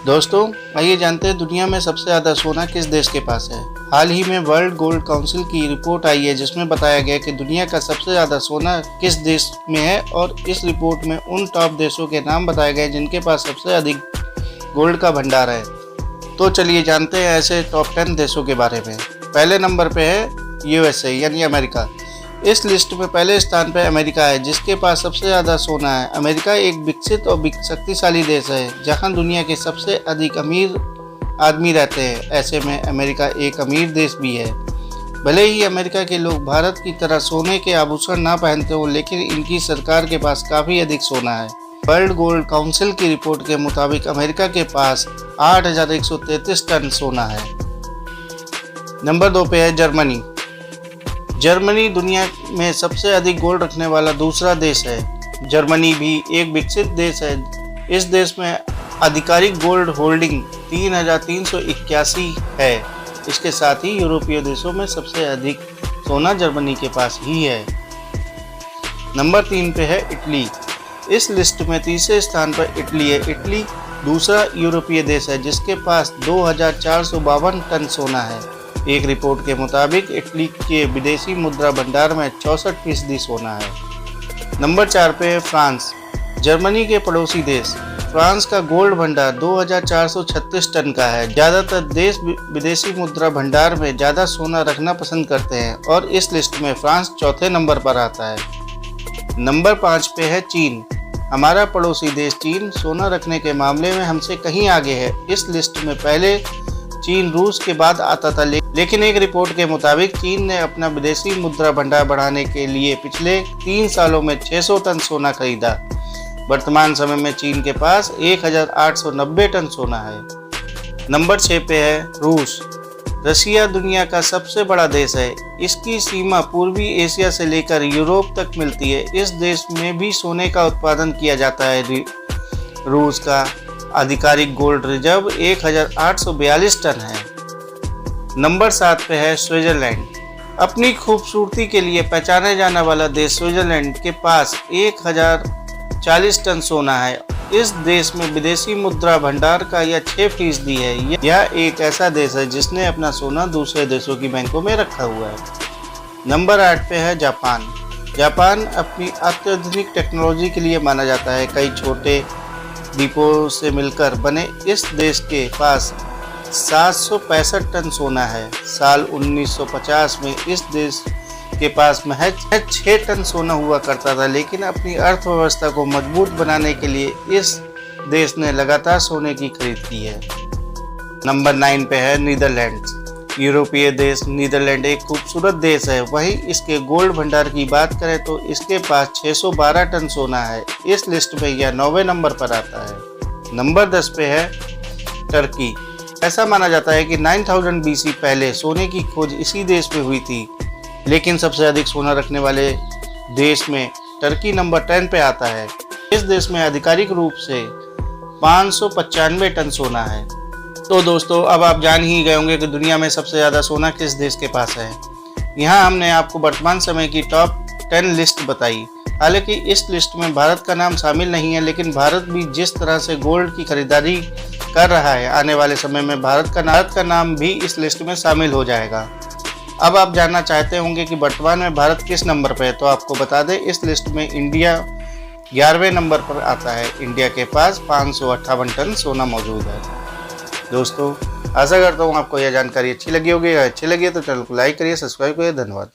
दोस्तों आइए जानते हैं दुनिया में सबसे ज़्यादा सोना किस देश के पास है। हाल ही में वर्ल्ड गोल्ड काउंसिल की रिपोर्ट आई है जिसमें बताया गया कि दुनिया का सबसे ज़्यादा सोना किस देश में है और इस रिपोर्ट में उन टॉप देशों के नाम बताए गए जिनके पास सबसे अधिक गोल्ड का भंडार है। तो चलिए जानते हैं ऐसे टॉप 10 देशों के बारे में। पहले नंबर पे है USA यानी अमेरिका। इस लिस्ट में पहले स्थान पर अमेरिका है जिसके पास सबसे ज़्यादा सोना है। अमेरिका एक विकसित और शक्तिशाली देश है जहां दुनिया के सबसे अधिक अमीर आदमी रहते हैं। ऐसे में अमेरिका एक अमीर देश भी है। भले ही अमेरिका के लोग भारत की तरह सोने के आभूषण ना पहनते हो, लेकिन इनकी सरकार के पास काफ़ी अधिक सोना है। वर्ल्ड गोल्ड काउंसिल की रिपोर्ट के मुताबिक अमेरिका के पास 8,133 टन सोना है। नंबर 2 पे है जर्मनी। जर्मनी दुनिया में सबसे अधिक गोल्ड रखने वाला दूसरा देश है। जर्मनी भी एक विकसित देश है। इस देश में आधिकारिक गोल्ड होल्डिंग 3,381 है। इसके साथ ही यूरोपीय देशों में सबसे अधिक सोना जर्मनी के पास ही है। नंबर 3 पे है इटली। इस लिस्ट में तीसरे स्थान पर इटली है। इटली दूसरा यूरोपीय देश है जिसके पास 2,452 टन सोना है। एक रिपोर्ट के मुताबिक इटली के विदेशी मुद्रा भंडार में 64% सोना है। नंबर 4 पे है फ्रांस। जर्मनी के पड़ोसी देश फ्रांस का गोल्ड भंडार 2,436 टन का है। ज़्यादातर देश विदेशी मुद्रा भंडार में ज़्यादा सोना रखना पसंद करते हैं और इस लिस्ट में फ्रांस चौथे नंबर पर आता है। नंबर 5 पे है चीन। हमारा पड़ोसी देश चीन सोना रखने के मामले में हमसे कहीं आगे है। इस लिस्ट में पहले चीन रूस के बाद आता था, लेकिन एक रिपोर्ट के मुताबिक चीन ने अपना विदेशी मुद्रा भंडार बढ़ाने के लिए पिछले 3 सालों में 600 टन सोना खरीदा। वर्तमान समय में चीन के पास 1,890 टन सोना है। नंबर 6 पे है रूस। रशिया दुनिया का सबसे बड़ा देश है। इसकी सीमा पूर्वी एशिया से लेकर यूरोप तक मिलती है। इस देश में भी सोने का उत्पादन किया जाता है। रूस का आधिकारिक गोल्ड रिजर्व 1,842 टन है। नंबर 7 पे है स्विट्जरलैंड। अपनी खूबसूरती के लिए पहचाने जाने वाला देश स्विट्जरलैंड के पास 1,040 टन सोना है। इस देश में विदेशी मुद्रा भंडार का यह 6% है। यह एक ऐसा देश है जिसने अपना सोना दूसरे देशों की बैंकों में रखा हुआ है। नंबर 8 पे है जापान। जापान अपनी अत्याधुनिक टेक्नोलॉजी के लिए माना जाता है। कई छोटे द्वीपों से मिलकर बने इस देश के पास 765 टन सोना है। साल 1950 में इस देश के पास महज 6 टन सोना हुआ करता था, लेकिन अपनी अर्थव्यवस्था को मजबूत बनाने के लिए इस देश ने लगातार सोने की खरीद की है। नंबर 9 पे है नीदरलैंड्स। यूरोपीय देश नीदरलैंड एक खूबसूरत देश है। वहीं इसके गोल्ड भंडार की बात करें तो इसके पास 612 टन सोना है। इस लिस्ट में यह 9वें नंबर पर आता है। नंबर 10 पे है टर्की। ऐसा माना जाता है कि 9000 BC पहले सोने की खोज इसी देश में हुई थी, लेकिन सबसे अधिक सोना रखने वाले देश में टर्की नंबर 10 पे आता है। इस देश में आधिकारिक रूप से 595 टन सोना है। तो दोस्तों अब आप जान ही गए होंगे कि दुनिया में सबसे ज़्यादा सोना किस देश के पास है। यहाँ हमने आपको वर्तमान समय की टॉप 10 लिस्ट बताई। हालांकि इस लिस्ट में भारत का नाम शामिल नहीं है, लेकिन भारत भी जिस तरह से गोल्ड की खरीदारी कर रहा है, आने वाले समय में भारत का नाम भी इस लिस्ट में शामिल हो जाएगा। अब आप जानना चाहते होंगे कि वर्तमान में भारत किस नंबर पर है, तो आपको बता दें इस लिस्ट में इंडिया 11वें नंबर पर आता है। इंडिया के पास 558 टन सोना मौजूद है। दोस्तों आशा करता हूँ आपको यह जानकारी अच्छी लगी होगी। अगर अच्छी लगी तो चैनल को लाइक करिए, सब्सक्राइब करिए। धन्यवाद।